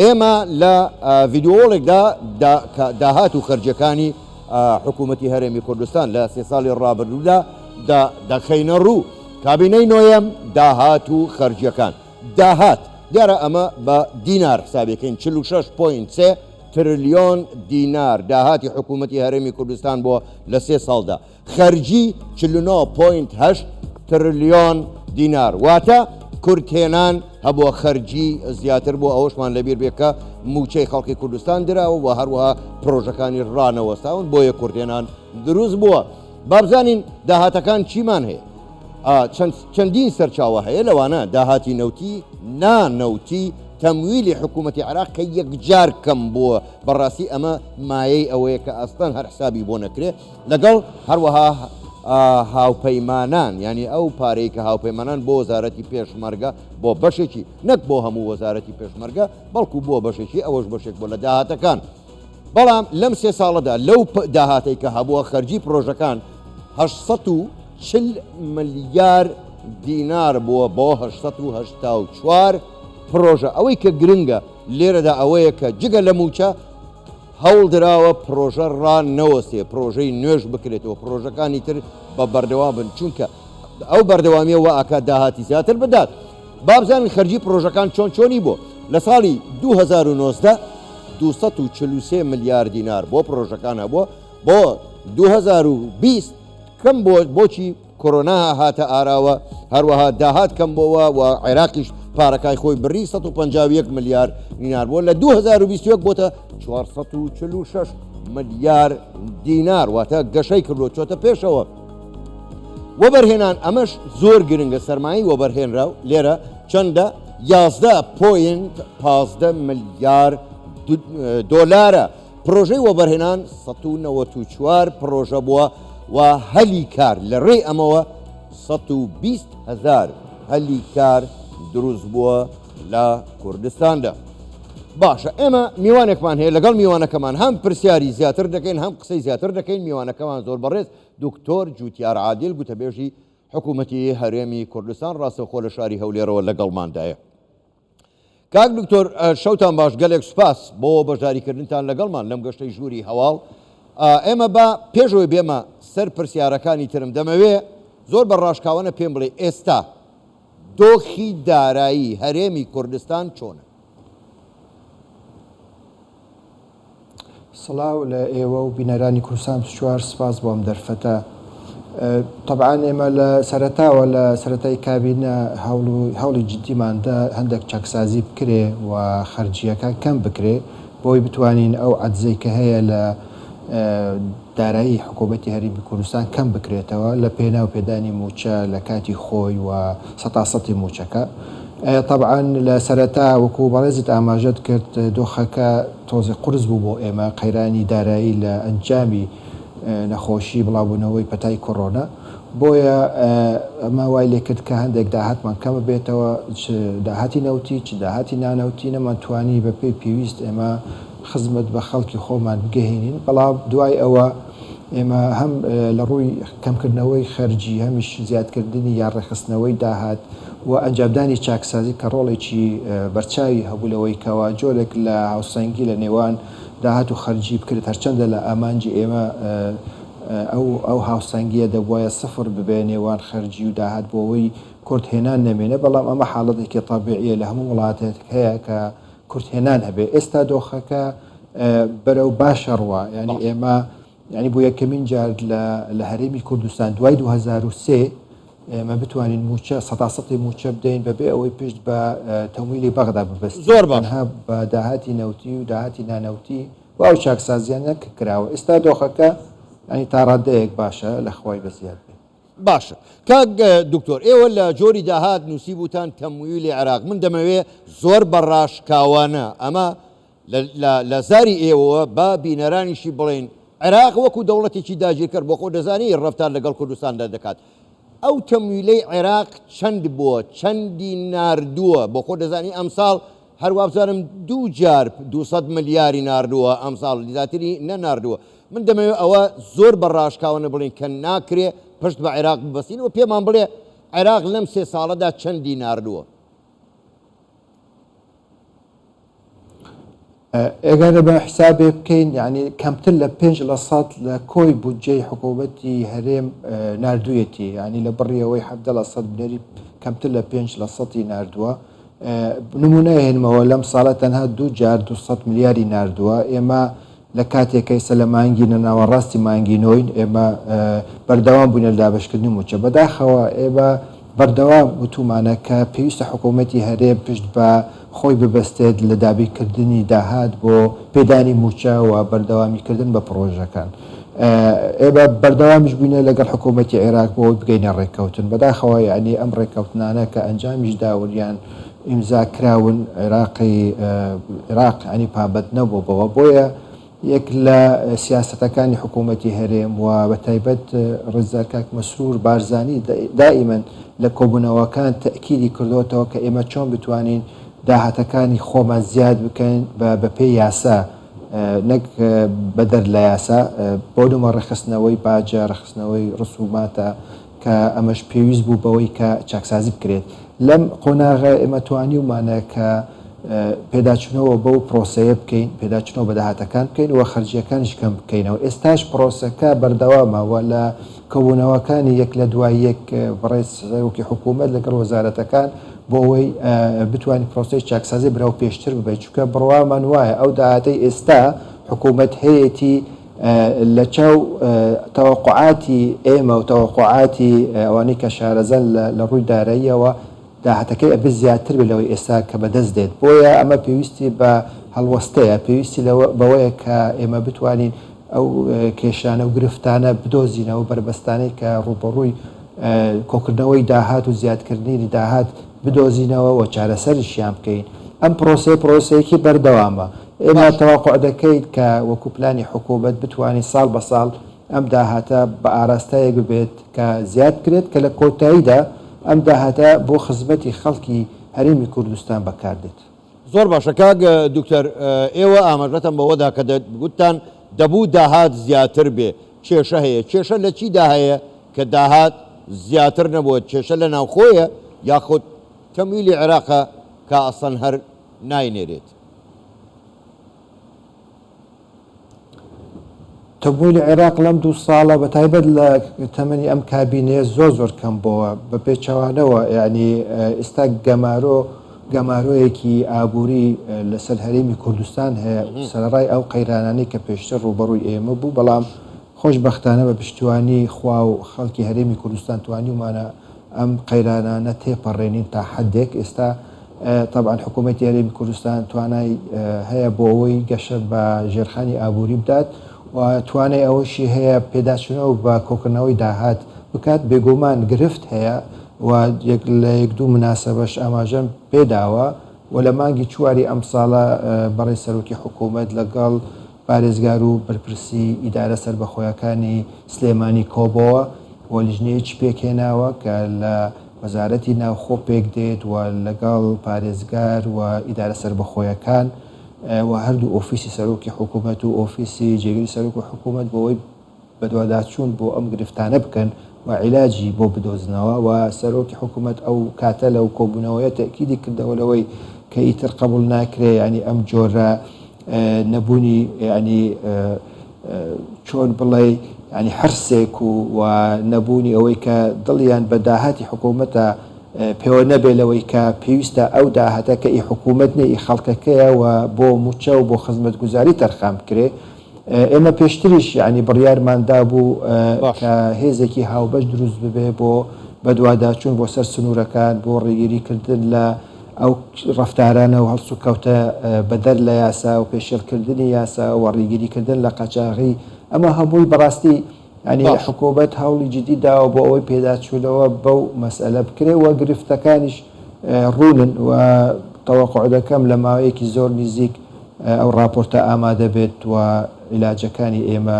ئێمە لە ڤیدیۆڵێکدا داهات و خەرجەکانی حکوومەتی هەرێمی کوردستان لە 3 ساڵی ڕابردوودا دەخەینە ڕوو. کابینەی نۆیەم داهات و خەرجیەکان. داهات دیارە ئەمە بە دینار حسابەکەین 46.3 تریلیۆن دینار داهاتی حکوومەتی هەرێمی کوردستان بۆ لە 3 ساڵدا. خەرجی 49.8 تریلیۆن دینار. واتە کورتێنان هەبووە خەرجی زیاتر بۆ ئەوەشمان لەبیر بێکە موچەی خەڵکی کوردستان دراوە و هەروەها پرۆژەکانی ڕانەوەستاون بۆیە کورتێنان دروست بووە. بابزانین داهاتەکان چیمان هەیە؟ چەندین سەرچاوە هەیە لەوانە داهاتی نەوتی نانەوتی تەمویلی حکوومەتی عێراق کە یەکجار کەم بووە. بەڕاستی ئەمە مایەی ئەوەیە کە ئەستان هەر حسابی بۆ نەکرێ لەگەڵ هەروەها هاوپەیمانان، ینی ئەو پارەی کە هاوپەیمانان بۆ وەزارەتی پێشمەرگە بۆ بەشێکی نەک بۆ هەموو وەزارەتی پێشمەرگە بەڵکو بۆ بەشێکی ئەوەش بەشێک بۆ لە داهاتەکان. بەڵام لەم 3 ساڵەدا لەو داهاتەی کە هەبووە خەرجی پرۆژەکان 840 ملیار دینار بووە بۆ 884 پرۆژە. ئەوەی کە گرنگە لێرەدا ئەوەیە کە جگە لە موچە هەوڵ درراوە پرۆژە ڕانەوەستێ، پرۆژەی نوێژ بکرێتەوە، پرۆژەکانی تر بە بەردەوام بن، چونکە ئەو بەردەوامیە وە ئاکا داهاتی زیاتر بدات. بابزانین خەرجی پرۆژەکان چۆنی بوو. لە ساڵی 2019 243 ملیار دینار بۆ پرۆژەکان هەبووە، بۆ 2020 کەم بۆچی کۆرۆنا هاتە ئاراوە، هەروەها داهات کەم بۆەوە و عێراقیش پارەکای خۆی بڕی 151 ملیار دینار بووە. لە 2021 بۆتە 446 ملیار دینار، واتە گەشەی کردو چۆتە پێشەوە. وەبەرهێنان ئەمەش زۆر گرنگە، سەرمایی وەبەرهێنرا لێرە چەندە 11.15 ملیار دۆلارە. پرۆژەی وەبەرهێنان 194 پرۆژە بووە و هەلی کار لە ڕێ ئەمەوە 120,000 هەلی کار دروست بووە لە کوردستاندا. باشە، ئێمە میوانێکمان هەیە، لەگەڵ میوانەکەمان هەم پرسیاری زیاتر دەکەین هەم قسەی زیاتر دەکەین. میوانەکەمان زۆر بەڕێز دکتۆر جوتیار عادل گوتەبێژی حکوومەتی هەرێمی کوردستان ڕاستەوخۆ لە شاری هەولێرەوە لەگەڵماندایە. کاک دکتۆر شەوتان باش، گەلێک سوپاس بۆ بەشداریکردنتان لەگەڵمان لەم گەشتەی ژووری هەواڵ. ئێمە بە پێشەوەی بێمە سەر پرسیارەکانی ترم دەمەوێ زۆر بە ڕاشکاوانە پێم بڵێ ئێستا دۆخی دارایی هەرێمی کوردستان چۆنە؟ سڵاو لە ئێوە و بینەرانی کوردستان چوار سپاس بۆم دەرفەتە. طبعاً ئێمە لە سەرەتاوە لە سەرەتای کابینە هەوڵی جدیماندا هەندێک چەکسازی بکرێ و خەرجیەکان کەم بکرێ بۆی بتوانین ئەو عەجزەی کە هەیە لە دارایی حکوومەتی هەرێمی کوردستان کەم بکرێتەوە لە پێناو پێدانی موچە لە کاتی خۆی و سەتاسەتی موچەکە. طبعاً لە سەرەتا وەکو بەڕێزت ئاماژەت کرد دۆخەکە تۆزی قورس بوو بۆ ئێمە قەیرانی دارایی لە ئەنجامی نەخۆشی بڵاوبوونەوەی پەتای کۆڕۆنا، بۆیە ئەمە وای لێ کرد کە هەندێک داهاتمان کەمە بێتەوە، داهاتی نەوتی چ داهاتی نانەوتی نەمانتوانی بە پێی پێویست ئێمە خزمەت بە خەڵکی خۆمان بگەهێنین. بەڵام دوای ئەوە ئێمە هەم لە ڕووی کەمکردنەوەی خەرجی هەمیش زیادکردنی یان ڕێخستنەوەی داهات و ئەنجامدانی چاکسازی کە ڕۆڵێکی بەرچاوی هەبوولەوەی کەوا جۆرێک لە هاوسەنگی لە نێوان داهات و خەرجی بکرێت، هەرچەندە لە ئامانجی ئێمە ئەو هاوسەنگیە دەبواە سفر ببێ نێوان خەرجی و داهات بۆەوەی کورتهێنان نەمێنە. بەڵام ئەمە حاڵەتێکی تەبیعیە لە هەموو وڵاتێک هەیە کە کورتهێنان هەبێ. ئێستا دۆخەکە بەرەو باشە ڕوە، ینی ئێمە ینی بۆ یەکەمین جار لە هەرێمی کوردستان دوای 2003 ئێمە بتوانین موچە سەتاسەتی موچە بدەین بەبێ ئەوەی پشت بە تەمویلی بەغدا ببەست، زۆر باشە بە داهاتی نەوتی و داهاتی نانەوتی و ئەو چاکسازیانە کە کراوە. ئێستا دۆخەکە ینی تا ڕادەیەک باشە لە خۆی بەزیاد بێت. باشە کاک دکتۆر، ئێوە لە جۆری داهات نووسی بوتان تەمویلی عێراق. من دەمەوێ زۆر بەڕاشکاوانە ئەمە لە زاری ئێوە بە بینەرانیشی بڵێن عێراق وەکو دەوڵەتێکی داگیر کرد بۆ خۆ دەزانی ڕەفتار لەگەڵ کوردستاندا دەکات. ئەو تەمویلەی عێراق چەند بووە، چەندی ناردووە بۆ خۆ دەزانی؟ ئەمساڵ هەروە بزانم 2 جار 200 ملیاری ناردووە، ئەمساڵ زیاتری نەناردووە. من دەمەوێت ئەوە زۆر بەڕاشکاوانە بڵین کە ناکرێ پشت بە عێراق ببەستین و پێمان بڵێ عێراق لەم 3 ساڵەدا چەندی ناردووە. ئەگەرە بە حسابێ بکەین یعنی کەمتر لە 5% لە کۆی بودجەی حکوومەتی هەرێم نردوویەتی ینی لە بڕیەوەی 7% بنەری کەمتر لە 5% نردووە نمونە هێنمەوە لەم ساڵە تەنها 2 میلیاری نردووە ئێمە لە کاتێکەی سە لە مانگی نەناوەڕاستی مانگینۆین ئێمە بەردەوام بووین لە دابشکردنی موچە بەداخەوە ئێمە بەردەوام وتومانە کە پێویستە حکوومەتی هەرێم پشت بە خۆی ببەستێت لە دابیکردنی داهات بۆ پێدانی موچە و بەردەوامیکردن بە پرۆژەکان ئێمە بەردەوامیش بووینە لەگەڵ حکوومەتی عێراق بۆ بگەینە ڕێککەوتن بەداخەوە ینی ئەم ڕێککەوتنانە کە ئەنجامیش داوریان ئیمزا کراون عێراق ئەنی پابەت نەبوو بەوە بۆیە یەک لە سیاسەتەکانی حکوومەتی هەرێم و بە تایبەت ڕزگار کاک مەسرور بارزانی دائیمەن لە کۆبوونەوەکان تەکیدی کردوتەوە کە ئێمە چۆن بتوانین داهاتەکانی خۆمان زیاد بکەین بە پێی یاسا نەک بەدەر لە یاسا بۆ دومە ڕێخستنەوەی باجە ڕێخستنەوەی ڕسوماتە کە ئەمەش پێویست بوو بەوەی کە چاکسازی بکرێت لەم قۆناغە ئێمە توانیومانە کە پێداچنەوە بەو پرۆسەیە بکەین پێداچنەوە بە داهاتەکان بکەین و خەرجیەکانیش کەم بکەینەوە ئێستاش پرۆسەکە بەردەوامەوە لە کەبوونەوەکانی یەک لە دوای یەک بەڕێز سەرۆکی حکوومەت لەگەڵ وەزارەتەکان بۆ ئەوەی بتوانین پرۆسەی چاکسازی براو پێشتر ببێت چونکە بڕوامان وایە ئەو داهاتەی ئێستا حکوومەت هەیەی لە چاو تەوەقعاتی ئێمە و تەوەقعاتی ئەوانەی کە شارەزەن لە ڕووی داراییەوە داهاتەکەی ئەبێ زیاتر بێت لەوەی ئێستا کە بەدەست دێت بۆیە ئەمە پێویستی بە هەڵوەستەیە پێویستی بەوەیە کە ئێمە بتوانین ئەو کێشانە و گرفتانە بدۆزینەوە بربەستانەی کە ڕوبەڕووی کۆکردنەوەی داهات و زیادکردنی داهات بدۆزینەوە و چارەسەریشیان بکەین ئەم پرۆسەیەکی بەردەوامە ئێمە تەواقع دەکەیت کە وەکو پلانی حکوومەت بتوانین ساڵ بە ساڵ ئەم داهاتە بە ئاراستایەک ببێت کە زیاد کرێت کە لە کۆتاییدا ئەم داهاتە بۆ خزمەتی خەڵکی هەرێمی کوردستان بەکاردێت زۆر باشە کاک دوکتەر ئێوە ئاماژەتەن بەوەدا کە گوتتان دەبوو داهات زیاتر بێ کێشە هەیە کێشە لە چیدا هەیە کە داهات زیاتر نەبووە کێشە لە ناوخۆیە یاخود تەمویلی عێراقە کە ئەسڵەن هەر ناینێرێت تەمویلی عێراق لەم 2 ساڵە بە تایبەت لە تەمەنی ئەم کابینەیە زۆر کەم بووە بە پێچەوانەوە یعنی ئێستا گەمارۆیەکی ئابووری لەسەر هەرێمی کوردستان هەیە سەرڕای ئەو قەیرانانەی کە پێشتر ڕوبەڕووی ئێمە بوو بەڵام خۆشبەختانە بە پشتیوانی خوا و خەڵکی هەرێمی کوردستان توانیومانە ئەم قەیرانانە تێپەڕێنین تا حدێک ئێستا طبعا حکوومەتی هەرێمی کوردستان توانای هەیە بۆ ئەوەی گەشت بە ژێرخانی ئابووری بدات و توانای ئەوەشی هەیە پێداچنەوە بە کۆکردنەوەی داهات بکات بێگومان گرفت هەیە و لە 1-2 مناسبەش ئاماژەم پێداوە و لە مانگی چواری ئەم ساڵە بەڕێ سەرۆکی حکوومەت لەگەڵ پارێزگار و بەرپرسی ئیدارە سەربەخۆیەکانی سلێمانی کۆبەوە و لیژنەیەکی پێکهێناوە کە لە وەزارەتی ناوخۆ پێک دێت و لەگەڵ پارێزگار و ئیدارە سەربەخۆیەکان و هەردوو ئۆفیسی سەرۆکی حکوومەت و ئۆفیسی جێگیری سەرۆک و حکوومەت بۆەوەی بەدواداچوون بۆ ئەم گرفتانە بکەن و عیلاجی بۆ بدۆزنەوە و سەرۆکی حکوومەت ئەو کاتە لەو کۆبوونەوەیە تەکیدی کردەوە لەوەی کە ئیتر قبول ناکرێ ینی ئەم جۆرە نەبوونی ینی چۆن بڵێ ینی هەرسێک و نەبوونی ئەوەی کە دڵیان بە داهاتی حکوومەتە پێوە نەبێ لەوەی کە پێویستە ئەو داهاتە کە ئی حکوومەت نەی خەڵکەکەیە و بۆ موچە و بۆ خزمەتگوزاری تەرخام بکرێ ئێمە پێشتریش ینی بڕیارماندا بوو کە هێزێکی هاوبەش دروست ببێ بۆ بەدواداچوون بۆ سەر سنوورەکان بۆ ڕێگیریکردن لە ئەو ڕفتارانە و هەڵسو کەوتە بەدەر لە یاسا و پێشێلکردنی یاسا و ڕێگیریکردن لە قەچاغی ئەمە هەمووی بەڕاستی ینی حکوومەت هەوڵی جدی داوە بۆ ئەوەی پێداچوونەوە بەو مەسئلە بکرێ و گرفتەکانیش ڕوونن و تەوەقع دەکەم لە ماوەیەکی زۆر نزیک ئەو راپۆرتە ئامادە بێت و عیلاجەکانی ئێمە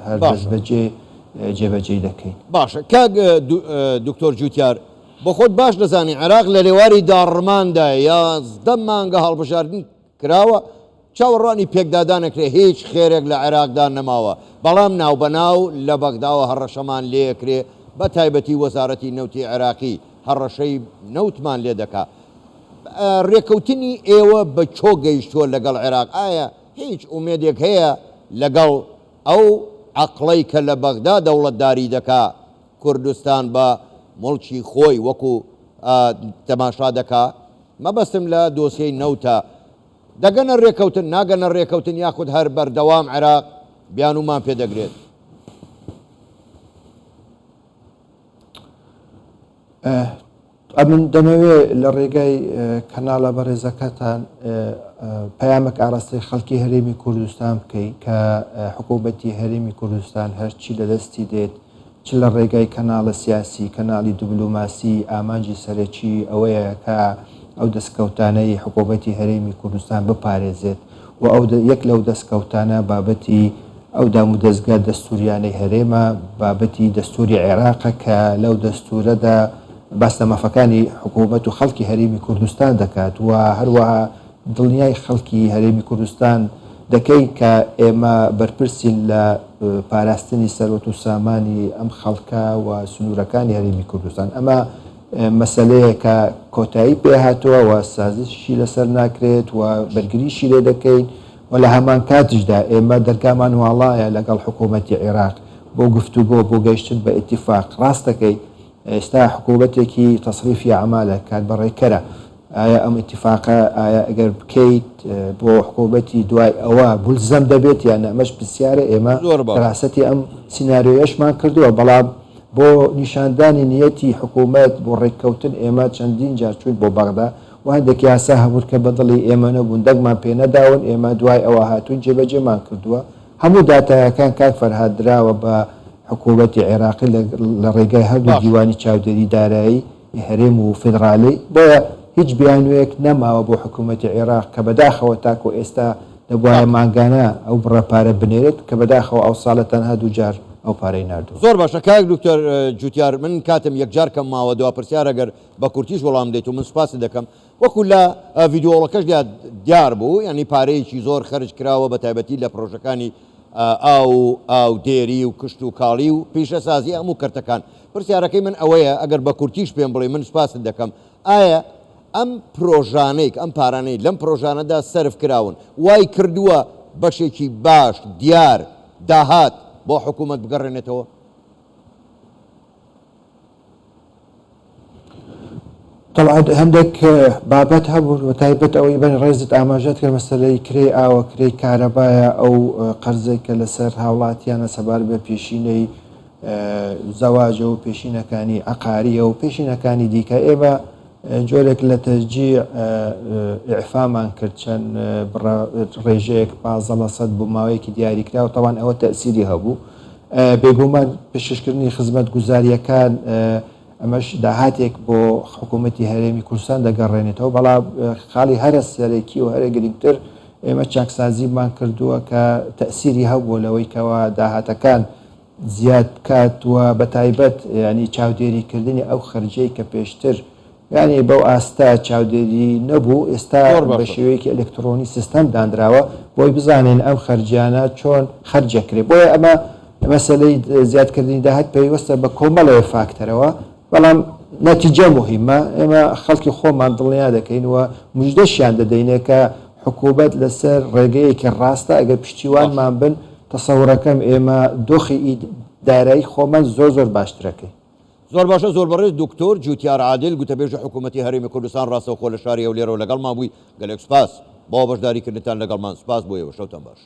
هەر دەست بەجێ جێبەجێ دەکەین. باشە کاک دکتۆر جوتیار بۆ خۆت باش دەزانی عێراق لە لێواری داڕماندا 11 مانگە هەڵبژاردن کراوە چاوەڕوانی پێکدادانەکرێ هیچ خێرێک لە عێراقدا نەماوە بەڵام ناوبەناو لە بەغداوە هەڕەشەمان لێکرێ بە تایبەتی وەزارەتی نەوتی عێراقی هەڕەشەی نەوتمان لێ دەکا ڕێکەوتنی ئێوە بە چۆ گەیشتووە لەگەڵ عێراق ئایا هیچ ئومێدێک هەیە لەگەڵ ئەو عەقڵەی کە لە بەغدا دەوڵەتداری دەکا کوردستان بە مڵکی خۆی وەکو تەماشا دەکا مەبەستم لە دۆسیەی نەوتە دەگەنە ڕێکەوتن ناگەنە ڕێکەوتن یاخود هەر بەردەوام عێراق بیانومان پێدەگرێت من دەمەوێت لە ڕێگای کەناڵە بەڕێزەکەتان پەیامێک ئاڕاستەی خەڵکی هەرێمی کوردستان بکەیت کە حکوومەتی هەرێمی کوردستان هەرچی لە دەستی دێت چ لە ڕێگای کەناڵە سیاسی کەناڵی دیبلۆماسی ئامانجی سەرەکی ئەوەیە کە ئەو دەستکەوتانەی حکوومەتی هەرێمی کوردستان بپارێزێت و ئەو یەک لەو دەستکەوتانە بابەتی ئەو دام و دەستگا دەستوریانەی هەرێمە بابەتی دەستوری عێراقە کە لەو دەستورەدا باستەمەفەکانی حکوومەت و خەڵکی هەرێمی کوردستان دەکات و هەروەها دڵنیای خەڵکی هەرێمی کوردستان دەکەی کە ئێمە بەرپرسین لە پاراستنی سەرۆت و سامانی ئەم خەڵکە و سنوورەکانی هەرێمی کوردستان ئەمە مەسەلەیە کە کۆتایی پێهاتووە و سازشی لەسەر ناکرێت و بەرگریشی لێ دەکەین و لە هەمان کاتیشدا ئێمە دەرگامان واڵایە لەگەڵ حکوومەتی عێراق بۆ گفتوگۆ بۆ گەیشتن بە ئیتیفاق ڕاست دەکەی ئێستا حکوومەتێکی تەصریفی عەمالە کات بەڕێکەرە ئایا ئەم ئیتیفاقە ئایا ئەگەر بکەیت بۆ حکوومەتی دوای ئەوە بولزەم دەبێت یان ئەمەش پرسیارە ئێمە ڕاستی ئەم سیناریۆیەشمان کردووە بەڵام بۆ نیشاندانی نیەتی حکوومەت بۆ ڕێککەوتن ئێمە چەندین جار چوین بۆ بەغدا و هەندێک یاسا هەبوو کە بەدڵی ئێمە نەبوون دەگمان پێ نەداون ئێمە دوای ئەوە هاتوون جێبەجێمان کردووە هەموو داتایەکان کات فەرهاد دراوە بە حکوومەتی عێراقی لە ڕێگای هەردوو دیوانی چاودێری دارایی هەرێم و فێدرالی بۆیە هیچ بیانوەیەک نەماوە بۆ حکوومەتی عێراق کە بەداخەوە تاکو ئێستا دەبواە ماگانە ئەو بڕەپارە بنێرێت کە بەداخەوە ئەو ساڵە تەنها دوو جار ئەو پارەی نردوو زۆر باشە کاک دکتۆر جوتیار من کاتم یەکجار کەم ماوە دوا پرسیارە گەر بە کورتیش وەڵام دێت و من سوپاسی دەکەم وەکو لە ڤیدۆڵەکەش دیار بوو ینی پارەیەکی زۆر خەرج کراوە بە تایبەتی لە پرۆژەکانی ئاو دێری و کشت و کاڵی و پیشەسازی هەموو کەرتەکان پرسیارەکەی من ئەوەیە ئەگەر بە کورتیش پێم بڵێ من سوپاست دەکەم ئایا ئەم پرۆژانەیەک ئەم پارانەی لەم پرۆژانەدا سەرف کراون وای کردووە بەشێکی باش دیار داهات بۆ حکوومەت بگەڕێنێتەوە طبعا هەندێک بابەت هەبوو و تایبەت ئەوەی بن ڕێزت ئاماژەت کرد مەسەلەی کرێ ئاوە کرێی کارەبایە ئەو قەرزێک کە لەسەر هاوڵاتیانە سەبار بە پێشینەی زەواجە و پێشینەکانی عەقاریە و پێشینەکانی دیکە ئێمە جۆرێک لە تەشجیع ئیعفامان کرد چەند ڕێژەیەک 15% بوو ماوەیەکی دیاریکرا و تەوان ئەوە تەئسیری هەبوو بێگومان پێشکردنی خزمەت گوزاریەکان ئەمەش داهاتێک بۆ حکوومەتی هەرێمی کوردستان دەگەڕێنێتەوە بەڵام خاڵی هەرە سەرەکی و هەرە گرنگتر ئێمە چاکسازیمان کردووە کە تەئسیری هەبوو لەوەی کەەوە داهاتەکان زیاد کات وە بە تایبەت ینی چاودێریکردنی ئەو خەرجەی کە پێشتر یعنی بەو ئاستا چاودێری نەبوو ئێستا بە شێوەیەکی ئەلکترۆنی سیستەم دانراوە بۆی بزانین ئەم خەرجیانە چۆن خەرجەکرێت بۆیە ئەمە مەسەلەی زیادکردنی داهات پێویستە بە کۆمەڵەوە فاکتەرەوە بەڵام نەتیجە مهمە ئێمە خەڵکی خۆمان دڵنیا دەکەین وە موژدەشیان دەدەینێ کە حکوومەت لەسەر ڕێگەیەکی ڕاستە ئەگەر پشتیوانمان بن تەسەوڕەکەم ئێمە دۆخی دارایی خۆمان زۆر باشترەکەی زۆر باشە زۆر بەڕێز دکتۆر جوتیار عادل گوتەبێژە حکوومەتی هەرێمی کوردستان ڕاستەوخۆ لە شاری ئەولێرەوە لەگەڵمان بووی گەلێک سوپاس بۆ بەشداریکردنتان لەگەڵمان سوپاس بۆ ئێوە شەوتان باش